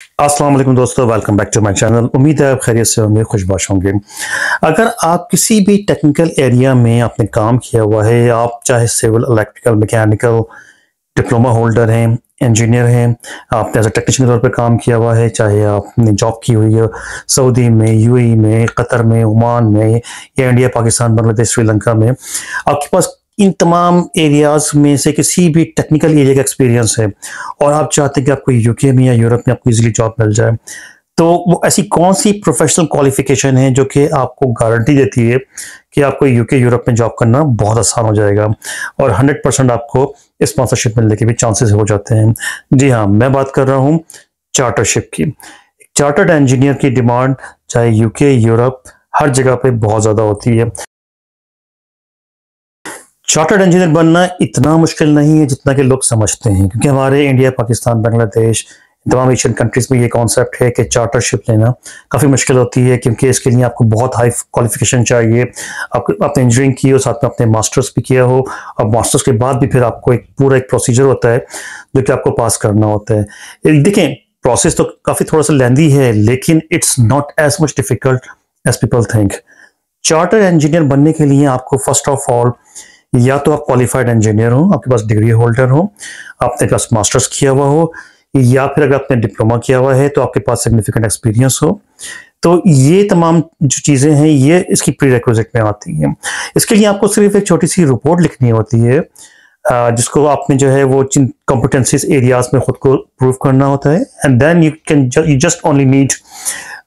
अस्सलाम वालेकुम दोस्तों, welcome back to my channel. उम्मीद है आप खैरियत से होंगे, खुशबाश होंगे। अगर आप किसी भी टेक्निकल एरिया में आपने काम किया हुआ है, आप चाहे civil, electrical, mechanical diploma holder हैं, इंजीनियर हैं, आपने एज अ टेक्नीशियन के तौर पे काम किया हुआ है, चाहे आपने जॉब की हुई है सऊदी में, यूएई में, कतर में, ओमान में या इंडिया, पाकिस्तान, बांग्लादेश, श्रीलंका में, आपके पास इन तमाम एरियाज में से किसी भी टेक्निकल एरिया का एक्सपीरियंस है और आप चाहते हैं कि आपको यूके में या यूरोप में आपको इजीली जॉब मिल जाए, तो वो ऐसी कौन सी प्रोफेशनल क्वालिफिकेशन है जो कि आपको गारंटी देती है कि आपको यूके यूरोप में जॉब करना बहुत आसान हो जाएगा और 100% आपको स्पॉन्सरशिप मिलने के भी चांसेस हो जाते हैं। जी हाँ, मैं बात कर रहा हूँ चार्टरशिप की। चार्टर्ड इंजीनियर की डिमांड चाहे यूके, यूरोप, हर जगह पे बहुत ज्यादा होती है। चार्टर्ड इंजीनियर बनना इतना मुश्किल नहीं है जितना कि लोग समझते हैं, क्योंकि हमारे इंडिया, पाकिस्तान, बांग्लादेश, तमाम एशियन कंट्रीज में ये कॉन्सेप्ट है कि चार्टरशिप लेना काफ़ी मुश्किल होती है, क्योंकि इसके लिए आपको बहुत हाई क्वालिफिकेशन चाहिए। आपने इंजीनियरिंग की हो, साथ में आपने मास्टर्स भी किया हो, और मास्टर्स के बाद भी फिर आपको एक पूरा एक प्रोसीजर होता है जो कि आपको पास करना होता है। देखें, प्रोसेस तो काफ़ी थोड़ा सा लेंदी है, लेकिन it's not as much difficult as people think. Chartered engineer बनने के लिए आपको फर्स्ट ऑफ ऑल या तो आप क्वालिफाइड इंजीनियर हो, आपके पास डिग्री होल्डर हो, आपने पास मास्टर्स किया हुआ हो, या फिर अगर आपने डिप्लोमा किया हुआ है तो आपके पास सिग्निफिकेंट एक्सपीरियंस हो। तो ये तमाम जो चीज़ें हैं ये इसकी प्री रिक्विजिट में आती हैं। इसके लिए आपको सिर्फ एक छोटी सी रिपोर्ट लिखनी होती है, जिसको आपने जो है वो जिन कॉम्पिटेंसीज एरियाज में खुद को प्रूव करना होता है, and then you just only need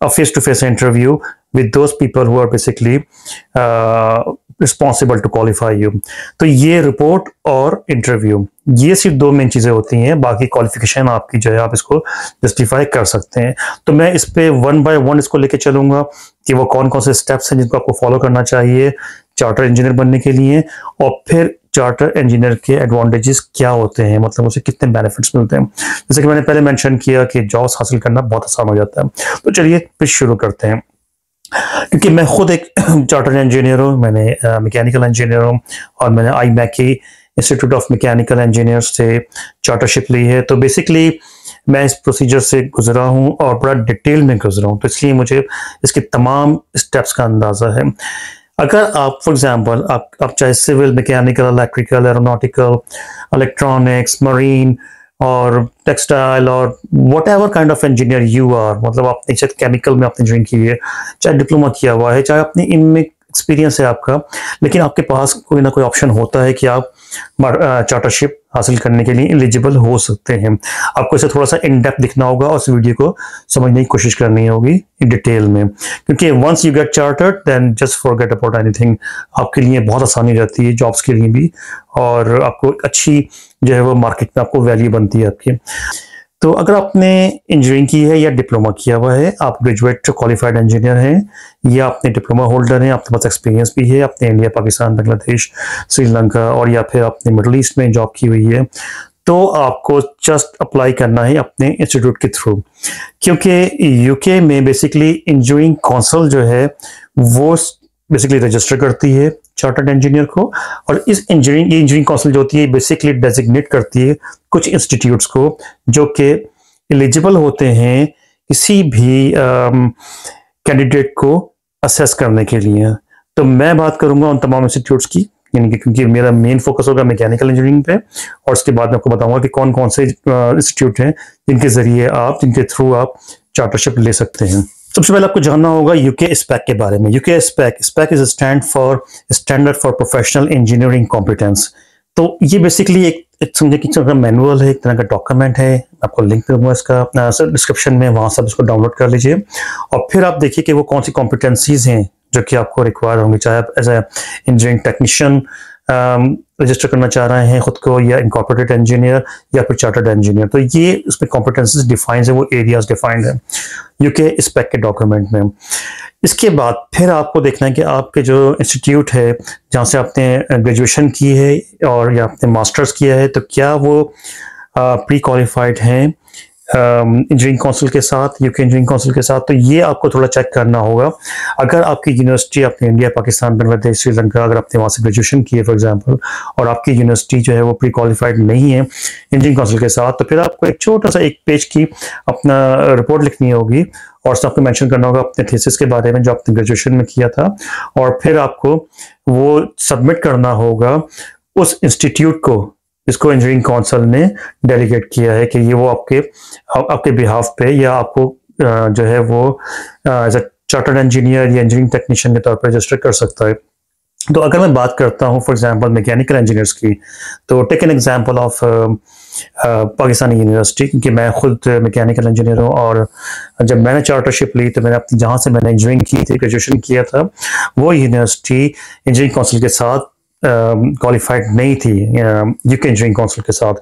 a face-to-face interview with those people who are basically responsible to qualify you। तो ये रिपोर्ट और इंटरव्यू, ये सिर्फ दो मेन चीजें होती हैं, बाकी क्वालिफिकेशन आपकी जो है आप इसको जस्टिफाई कर सकते हैं। तो मैं इस पे वन बाय वन इसको लेके चलूंगा कि वो कौन कौन से स्टेप्स हैं जिनको आपको फॉलो करना चाहिए चार्टर इंजीनियर बनने के लिए, और फिर चार्टर इंजीनियर के एडवांटेजेस क्या होते हैं, मतलब उसे कितने बेनिफिट्स मिलते हैं। जैसे कि मैंने पहले मेंशन किया कि जॉब्स हासिल करना बहुत आसान हो जाता है। तो चलिए फिर शुरू करते हैं, क्योंकि मैं खुद एक चार्टर इंजीनियर हूँ, मैंने मैकेनिकल इंजीनियर हूँ और मैंने IMechE institute of mechanical engineers से चार्टरशिप ली है। तो बेसिकली मैं इस प्रोसीजर से गुजरा हूँ और बड़ा डिटेल में गुजरा हूँ, तो इसलिए मुझे इसके तमाम स्टेप्स का अंदाजा है। अगर आप फॉर एग्जांपल आप चाहे civil, mechanical, electrical, aeronautical, electronics, marine और टेक्सटाइल और whatever kind of engineer you are, मतलब आपने चाहे केमिकल में आपने इंजीनियरिंग की है, चाहे डिप्लोमा किया हुआ है, चाहे आपने इनमें एक्सपीरियंस है आपका, लेकिन आपके पास कोई ना कोई ऑप्शन होता है कि आप चार्टरशिप हासिल करने के लिए एलिजिबल हो सकते हैं। आपको इसे थोड़ा सा इन डेप्थ दिखना होगा और इस वीडियो को समझने की कोशिश करनी होगी इन डिटेल में, क्योंकि once you get chartered then just forget about anything. आपके लिए बहुत आसानी रहती है जॉब्स के लिए भी, और आपको अच्छी जो है वो मार्केट में आपको वैल्यू बनती है आपकी। तो अगर आपने इंजीनियरिंग की है या डिप्लोमा किया हुआ है, आप ग्रेजुएट क्वालिफाइड इंजीनियर हैं, या आपने डिप्लोमा होल्डर हैं, आपके पास एक्सपीरियंस भी है, आपने इंडिया, पाकिस्तान, बांग्लादेश, श्रीलंका और या फिर आपने मिडल ईस्ट में जॉब की हुई है, तो आपको जस्ट अप्लाई करना है अपने इंस्टीट्यूट के थ्रू, क्योंकि यूके में बेसिकली इंजीनियरिंग काउंसिल जो है वो बेसिकली रजिस्टर करती है चार्टर्ड इंजीनियर को, और इस इंजीनियरिंग काउंसिल जो होती है बेसिकली डेजिग्नेट करती है कुछ इंस्टीट्यूट्स को जो कि एलिजिबल होते हैं किसी भी कैंडिडेट को असेस करने के लिए। तो मैं बात करूंगा उन तमाम इंस्टीट्यूट्स की, यानी कि क्योंकि मेरा मेन फोकस होगा मैकेनिकल इंजीनियरिंग पे, और उसके बाद मैं आपको बताऊंगा कि कौन कौन से इंस्टीट्यूट हैं जिनके थ्रू आप चार्टरशिप ले सकते हैं। सबसे पहले आपको जानना होगा यूके स्पेक के बारे में। UK SPEC is standard for professional engineering competence. तो ये बेसिकली एक समझे कि मैनुअल है, एक तरह का डॉक्यूमेंट है। आपको लिंक दूंगा इसका डिस्क्रिप्शन में, वहां से आप इसको डाउनलोड कर लीजिए और फिर आप देखिए कि वो कौन सी कॉम्पिटेंसीज हैं जो कि आपको रिक्वायर होंगी, चाहे आप as a engineering technician register करना चाह रहे हैं खुद को, या इनकॉर्पोरेटेड इंजीनियर, या फिर चार्टर्ड इंजीनियर। तो ये उसमें कॉम्पिटेंसीज डिफाइंड है, वो एरियाज डिफाइंड है यूके स्पेक के डॉक्यूमेंट में। इसके बाद फिर आपको देखना है कि आपके जो इंस्टीट्यूट है जहाँ से आपने ग्रेजुएशन की है और या आपने मास्टर्स किया है, तो क्या वो प्री क्वालिफाइड हैं इंजीनियरिंग काउंसिल के साथ, यूके इंजीनियरिंग काउंसिल के साथ। तो ये आपको थोड़ा चेक करना होगा। अगर आपकी यूनिवर्सिटी, आपने इंडिया, पाकिस्तान, बांग्लादेश, श्रीलंका, अगर आपने वहाँ से ग्रेजुएशन की है फॉर एग्जांपल, और आपकी यूनिवर्सिटी जो है वो प्री क्वालिफाइड नहीं है इंजीनियरिंग काउंसिल के साथ, तो फिर आपको एक छोटा सा 1 पेज की अपना रिपोर्ट लिखनी होगी और उसमें आपको मेंशन करना होगा अपने थीसिस के बारे में जो आपने ग्रेजुएशन में किया था, और फिर आपको वो सबमिट करना होगा उस इंस्टीट्यूट को जिसको इंजीनियरिंग काउंसिल ने डेलीगेट किया है कि ये वो आपके बिहाफ पे या आपको जो है वो एज अ चार्टर्ड इंजीनियर या इंजीनियरिंग टेक्नीशियन के तौर पर रजिस्टर कर सकता है। तो अगर मैं बात करता हूँ फॉर एग्जांपल मैकेनिकल इंजीनियर्स की, तो take an example of Pakistani university, क्योंकि मैं खुद मैकेनिकल इंजीनियर हूँ और जब मैंने चार्टरशिप ली तो मैंने अपनी जहाँ से मैंने इंजीनियरिंग की थी, ग्रेजुएशन किया था, वो यूनिवर्सिटी इंजीनियरिंग काउंसिल के साथ क्वालिफाइड नहीं थी, यूके इंजीनियरिंग काउंसिल के साथ।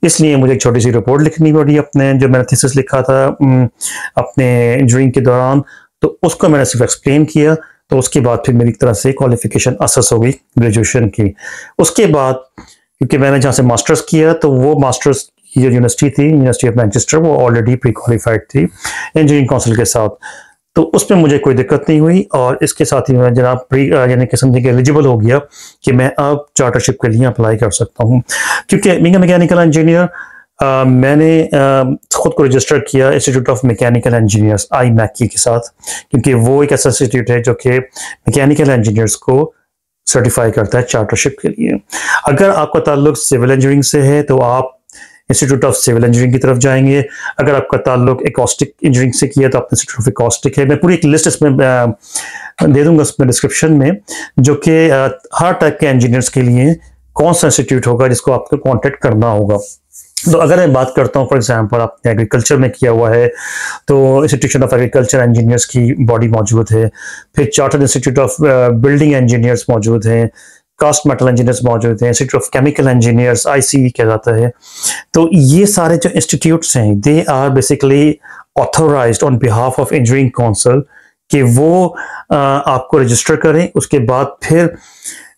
इसलिए मुझे एक छोटी सी रिपोर्ट लिखनी पड़ी अपने, जो मैंने थीसिस लिखा था अपने इंजीनियरिंग के दौरान, तो उसको मैंने सिर्फ एक्सप्लेन किया। तो उसके बाद फिर मेरी तरह से क्वालिफिकेशन असेस हो गई ग्रेजुएशन की। उसके बाद क्योंकि मैंने जहाँ से मास्टर्स किया, तो वो मास्टर्स की जो यूनिवर्सिटी थी, यूनिवर्सिटी ऑफ मैनचेस्टर, वो ऑलरेडी प्री क्वालिफाइड थी इंजीनियरिंग काउंसिल के साथ, तो उसमें मुझे कोई दिक्कत नहीं हुई। और इसके साथ ही मैं जनाब प्री यानी कि समझे कि एलिजिबल हो गया कि मैं अब चार्टरशिप के लिए अप्लाई कर सकता हूँ। क्योंकि बीइंग अ मैकेनिकल इंजीनियर मैंने खुद को रजिस्टर किया institute of mechanical engineers IMechE के साथ, क्योंकि वो एक ऐसा इंस्टीट्यूट है जो कि मैकेनिकल इंजीनियर्स को सर्टिफाई करता है चार्टरशिप के लिए। अगर आपका ताल्लुक सिविल इंजीनियरिंग से है तो आप इंस्टीट्यूट ऑफ सिविल इंजीनियरिंग की तरफ जाएंगे। अगर आपका ताल्लुक एकॉस्टिक इंजीनियरिंग से किया तो आप इंस्टीट्यूट ऑफ एकॉस्टिक है। मैं पूरी एक लिस्ट इसमें दे दूंगा उसमें डिस्क्रिप्शन में, जो कि हर टाइप के इंजीनियर्स के लिए कौन सा इंस्टीट्यूट होगा जिसको आपको कॉन्टेक्ट करना होगा। तो अगर मैं बात करता हूँ फॉर एग्जांपल आपने एग्रीकल्चर में किया हुआ है तो इंस्टीट्यूशन ऑफ एग्रीकल्चर इंजीनियर्स की बॉडी मौजूद है, फिर chartered institute of building engineers मौजूद हैं, कास्ट मेटल इंजीनियर्स मौजूद हैं, institute of chemical engineers ICE कहा जाता है। तो ये सारे जो इंस्टीट्यूट्स हैं they are basically authorized on behalf of engineering council कि वो आपको रजिस्टर करें, उसके बाद फिर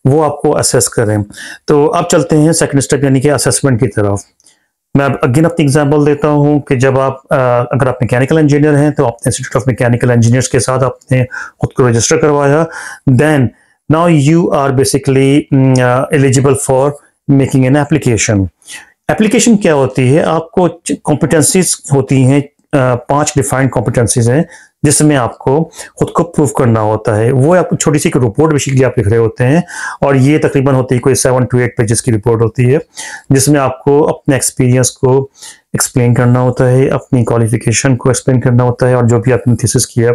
वो आपको असेस करें। तो अब चलते हैं सेकंड स्टेप यानी कि असेसमेंट की तरफ। मैं अगेन अपनी एग्जांपल देता हूं कि जब आप अगर आप मैकेनिकल इंजीनियर हैं तो आपने इंस्टीट्यूट ऑफ मैकेनिकल इंजीनियर्स के साथ आपने खुद को रजिस्टर करवाया, then now you are basically eligible for making an application. Application क्या होती है? आपको कॉम्पिटेंसीज होती हैं, 5 डिफाइंड कॉम्पिटेंसीज हैं जिसमें आपको खुद को प्रूव करना होता है। वो आपको छोटी सी रिपोर्ट बेसिकली आप लिख रहे होते हैं और ये तकरीबन होती है कोई 7 to 8 पेजेस की रिपोर्ट होती है, जिसमें आपको अपने एक्सपीरियंस को एक्सप्लेन करना होता है, अपनी क्वालिफिकेशन को एक्सप्लेन करना होता है और जो भी आपने थीसिस किया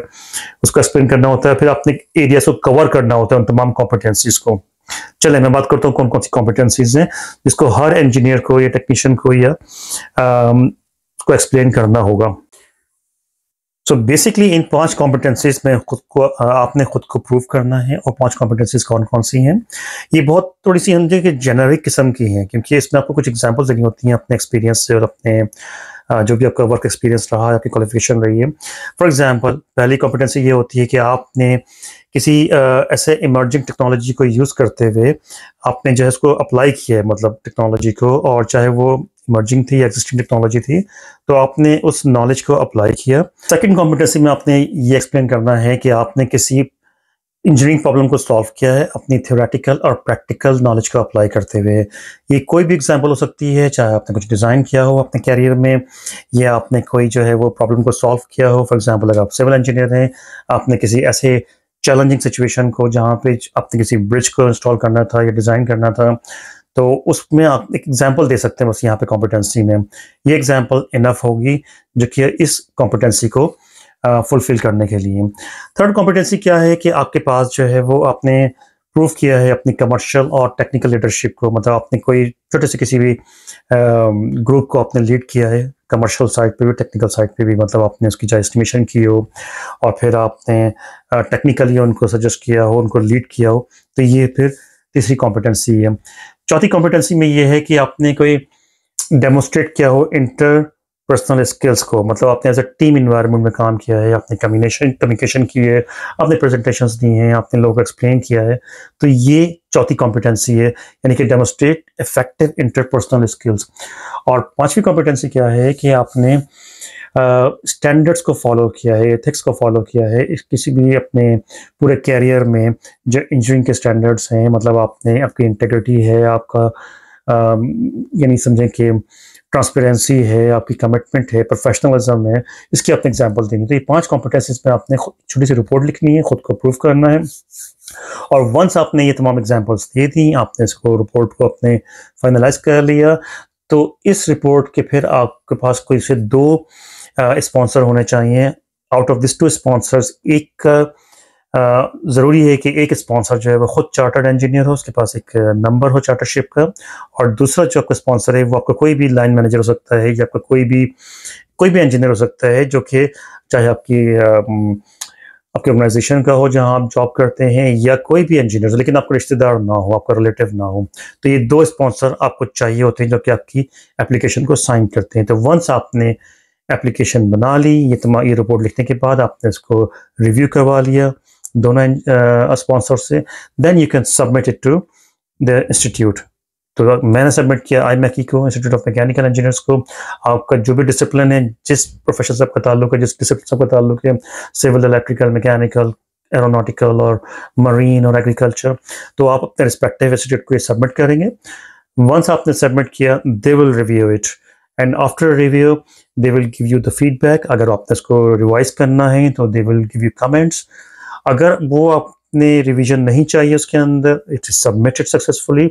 उसको एक्सप्लेन करना होता है। फिर अपने एरिया को कवर करना होता है उन तमाम कॉम्पिटेंसीज को। चले मैं बात करता हूँ कौन कौन सी कॉम्पिटेंसीज हैं जिसको हर इंजीनियर को या टेक्नीशियन को या को एक्सप्लेन करना होगा। सो बेसिकली इन 5 कॉम्पिटेंसीज में खुद को आपने खुद को प्रूव करना है। और 5 कॉम्पिटेंसीज कौन कौन सी हैं? ये बहुत थोड़ी सी समझे कि जेनरिक किस्म की हैं, क्योंकि इसमें आपको कुछ एग्जांपल्स देनी होती हैं अपने एक्सपीरियंस से और अपने जो भी आपका वर्क एक्सपीरियंस रहा है, आपकी क्वालिफिकेशन रही है। फॉर एग्जांपल पहली कॉम्पिटेंसी ये होती है कि आपने किसी ऐसे इमर्जिंग टेक्नोलॉजी को यूज़ करते हुए आपने जो है उसको अप्लाई किया है, मतलब टेक्नोलॉजी को, और चाहे वो इमर्जिंग थी या एग्जिस्टिंग टेक्नोलॉजी थी, तो आपने उस नॉलेज को अप्लाई किया। सेकंड कॉम्पिटेंसी में आपने ये एक्सप्लेन करना है कि आपने किसी इंजीनियरिंग प्रॉब्लम को सॉल्व किया है अपनी थ्योरेटिकल और प्रैक्टिकल नॉलेज को अप्लाई करते हुए। ये कोई भी एग्जांपल हो सकती है, चाहे आपने कुछ डिज़ाइन किया हो अपने कैरियर में या आपने कोई जो है वो प्रॉब्लम को सॉल्व किया हो। फॉर एग्जांपल अगर आप सिविल इंजीनियर हैं, आपने किसी ऐसे चैलेंजिंग सिचुएशन को जहाँ पे आपने किसी ब्रिज को इंस्टॉल करना था या डिज़ाइन करना था, तो उसमें आप एक एग्जांपल दे सकते हैं बस यहाँ पे कॉम्पिटेंसी में। ये एग्जांपल इनफ होगी जो कि इस कॉम्पिटेंसी को फुलफिल करने के लिए। थर्ड कॉम्पिटेंसी क्या है कि आपके पास जो है वो आपने प्रूव किया है अपनी कमर्शियल और टेक्निकल लीडरशिप को, मतलब आपने कोई छोटे से किसी भी ग्रुप को आपने लीड किया है, कमर्शियल साइड पे भी टेक्निकल साइड पे भी, मतलब आपने उसकी जो एस्टिमेशन की हो और फिर आपने टेक्निकली उनको सजेस्ट किया हो, उनको लीड किया हो, तो ये फिर तीसरी कॉम्पिटेंसी है। चौथी कॉम्पिटेंसी में ये है कि आपने कोई डेमोस्ट्रेट किया हो इंटर पर्सनल स्किल्स को, मतलब आपने एज अ टीम इन्वायरमेंट में काम किया है, आपने कम्युनिकेशन की है, आपने प्रेजेंटेशंस दी हैं, आपने लोगों को एक्सप्लेन किया है, तो ये चौथी कॉम्पिटेंसी है, यानी कि डेमोस्ट्रेट इफेक्टिव इंटरपर्सनल स्किल्स। और पांचवी कॉम्पिटेंसी क्या है कि आपने स्टैंडर्ड्स को फॉलो किया है, एथिक्स को फॉलो किया है किसी भी अपने पूरे कैरियर में। जो इंजीनियरिंग के स्टैंडर्ड्स हैं, मतलब आपने आपकी इंटेग्रिटी है, आपका यानी समझें कि ट्रांसपेरेंसी है, आपकी कमिटमेंट है, प्रोफेशनलिज्म है, इसकी आपने एग्जांपल देनी। तो ये 5 कॉम्पिटेंसीज में आपने छोटी सी रिपोर्ट लिखनी है, खुद को प्रूव करना है। और वंस आपने ये तमाम एग्जांपल्स दे दी, आपने इसको रिपोर्ट को अपने फाइनलाइज कर लिया, तो इस रिपोर्ट के फिर आपके पास कोई से 2 स्पॉन्सर होने चाहिए। आउट ऑफ दिस 2 स्पॉन्सर्स, एक ज़रूरी है कि एक स्पॉन्सर जो है वो खुद चार्टर्ड इंजीनियर हो, उसके पास एक नंबर हो चार्टरशिप का, और दूसरा जो आपका स्पॉन्सर है वो आपका कोई भी लाइन मैनेजर हो सकता है, या आपका कोई भी इंजीनियर हो सकता है, जो कि चाहे आपकी ऑर्गेनाइजेशन का हो जहां आप जॉब करते हैं, या कोई भी इंजीनियर, लेकिन आपका रिश्तेदार ना हो, आपका रिलेटिव ना हो। तो ये 2 स्पॉन्सर आपको चाहिए होते हैं जो कि आपकी एप्लीकेशन को साइन करते हैं। तो वंस आपने एप्लीकेशन बना ली, ये रिपोर्ट लिखने के बाद आपने इसको रिव्यू करवा लिया दोनों स्पॉन्सर से, then you can submit it to the institute. तो मैंने सबमिट किया IMechE को, इंस्टीट्यूट ऑफ मैकेनिकल इंजीनियर्स को। आपका जो भी डिसिप्लिन है, जिस प्रोफेशन से आपका ताल्लुक है, जिस डिसिप्लिन से आपका ताल्लुक है, सिविल, इलेक्ट्रिकल, मैकेनिकल, एरोनॉटिकल और मरीन और एग्रीकल्चर, तो आप अपने रिस्पेक्टिव इंस्टीट्यूट को सबमिट करेंगे। वंस आपने सबमिट किया, they will review it, and after review they will give you the feedback. अगर आपने इसको रिवाइज करना है तो they will give you comments. अगर वो आपने रिवीजन नहीं चाहिए उसके अंदर, इट इज सबमिटेड सक्सेसफुली,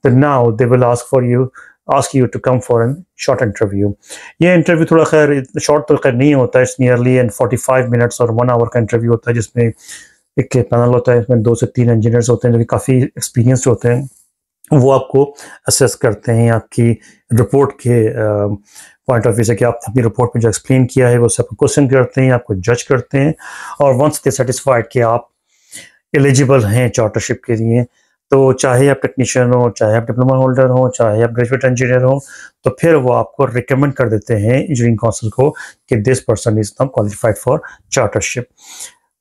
तो now they will ask you to come for an short interview. ये इंटरव्यू थोड़ा खैर शॉर्ट तो खैर नहीं होता है, इट्स नियरली एंड 45 मिनट्स और 1 आवर का इंटरव्यू होता है, जिसमें एक पैनल होता है, इसमें 2 से 3 इंजीनियर्स होते हैं जो कि काफ़ी एक्सपीरियंस्ड होते हैं। वो आपको असेस करते हैं आपकी रिपोर्ट के पॉइंट ऑफ व्यू से, कि आपने अपनी रिपोर्ट में जो एक्सप्लेन किया है वो सब क्वेश्चन करते हैं, आपको जज करते हैं, और वंस दे सेटिस्फाइड कि आप एलिजिबल हैं चार्टरशिप के लिए, तो चाहे आप टेक्नीशियन हो, चाहे आप डिप्लोमा होल्डर हो, चाहे आप ग्रेजुएट इंजीनियर हो, तो फिर वो आपको रिकमेंड कर देते हैं इंजीनियरिंग काउंसिल को कि this person is now qualified for chartership.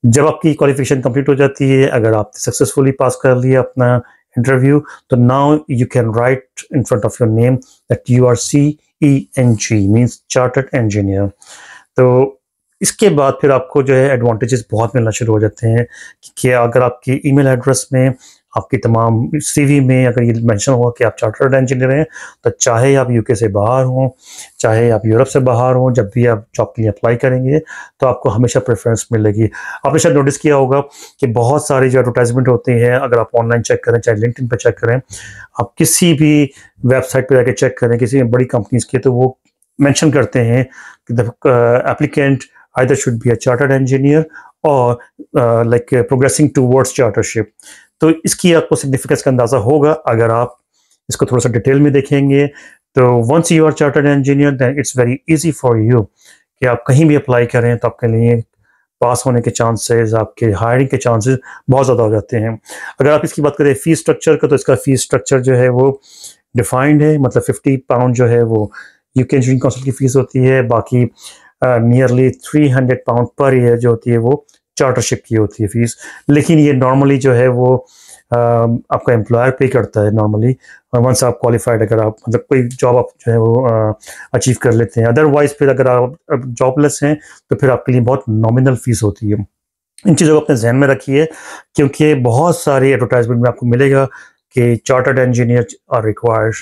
जब आपकी क्वालिफिकेशन कंप्लीट हो जाती है, अगर आपने सक्सेसफुली पास कर लिया अपना इंटरव्यू, तो now you can write in front of your name that you are CENG, means chartered engineer. तो इसके बाद फिर आपको जो है एडवांटेजेस बहुत मिलना शुरू हो जाते हैं, कि अगर आपकी ईमेल एड्रेस में, आपकी तमाम CV में अगर ये मेंशन हुआ कि आप चार्टर्ड इंजीनियर हैं, तो चाहे आप UK से बाहर हों, चाहे आप यूरोप से बाहर हों, जब भी आप जॉब के लिए अप्लाई करेंगे तो आपको हमेशा प्रेफरेंस मिलेगी। आपने शायद नोटिस किया होगा कि बहुत सारी जो एडवर्टाइजमेंट होती हैं, अगर आप ऑनलाइन चेक करें, चाहे लिंक्डइन पर चेक करें, आप किसी भी वेबसाइट पर जाकर चेक करें, किसी बड़ी कंपनीज की, तो वो मेंशन करते हैं कि the applicant either should be a chartered engineer or like progressing towards chartership। तो इसकी आपको सिग्निफिकेंस का अंदाजा होगा अगर आप इसको थोड़ा सा डिटेल में देखेंगे। तो once you are chartered engineer, then it's very easy for you कि आप कहीं भी अप्लाई करें तो आपके लिए पास होने के चांसेस, आपके हायरिंग के चांसेस बहुत ज़्यादा हो जाते हैं। अगर आप इसकी बात करें फीस स्ट्रक्चर का, तो इसका फीस स्ट्रक्चर जो है वो डिफाइंड है, मतलब £50 जो है वो UK इंजीनियरिंग काउंसिल की फीस होती है, बाकी नियरली £300 पर ईयर जो होती है वो चार्टरशिप की होती है फीस। लेकिन ये नॉर्मली जो है वो आपका एम्प्लॉयर पे करता है नॉर्मली, वंस आप क्वालिफाइड, अगर आप मतलब कोई जॉब आप जो है वो अचीव कर लेते हैं। अदरवाइज फिर अगर आप जॉबलेस हैं तो फिर आपके लिए बहुत नॉमिनल फीस होती है। इन चीज़ों को अपने जहन में रखिए, क्योंकि बहुत सारी एडवर्टाइजमेंट में आपको मिलेगा कि चार्टर्ड इंजीनियर आर रिक्वायर्ड।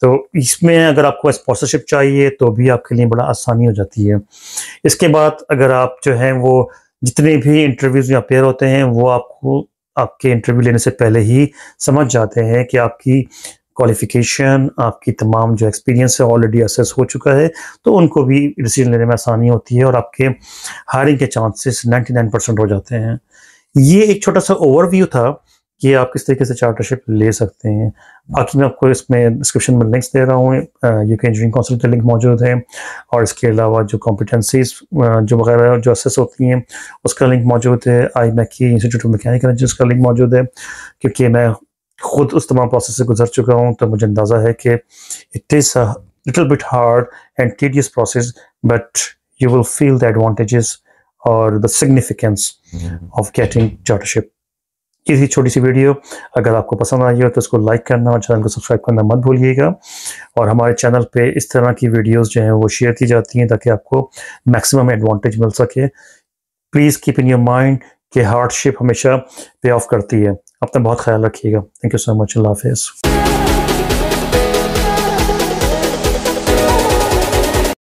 तो इसमें अगर आपको स्पॉन्सरशिप चाहिए तो भी आपके लिए बड़ा आसानी हो जाती है। इसके बाद अगर आप जो हैं वो जितने भी इंटरव्यूज में अपेयर होते हैं, वो आपको आपके इंटरव्यू लेने से पहले ही समझ जाते हैं कि आपकी क्वालिफिकेशन, आपकी तमाम जो एक्सपीरियंस है ऑलरेडी असेस हो चुका है, तो उनको भी डिसीजन लेने में आसानी होती है और आपके हायरिंग के चांसेस 99% हो जाते हैं। ये एक छोटा सा ओवरव्यू था कि आप किस तरीके से चार्टरशिप ले सकते हैं। बाकी मैं आपको इसमें डिस्क्रिप्शन में लिंक्स दे रहा हूँ, UK इंजीनियरिंग काउंसिल के लिंक मौजूद है, और इसके अलावा जो कॉम्पिटेंसीज जो वगैरह जो असेस होती हैं उसका लिंक मौजूद है। IMechE institute of mechanical engineers का लिंक मौजूद है, क्योंकि मैं खुद उस तमाम प्रोसेस से गुजर चुका हूँ, तो मुझे अंदाज़ा है कि it is a little bit hard and tedious process, but you will feel the advantages और द सिग्निफिकेंस ऑफ गेटिंग चार्टरशिप। ये थी छोटी सी वीडियो। अगर आपको पसंद आई हो तो इसको लाइक करना और चैनल को सब्सक्राइब करना मत भूलिएगा। और हमारे चैनल पे इस तरह की वीडियोस जो हैं वो शेयर की जाती हैं ताकि आपको मैक्सिमम एडवांटेज मिल सके। Please keep in your mind कि हार्डशिप हमेशा पे ऑफ करती है। अपना बहुत ख्याल रखिएगा। Thank you so much. अल्लाह हाफिज़।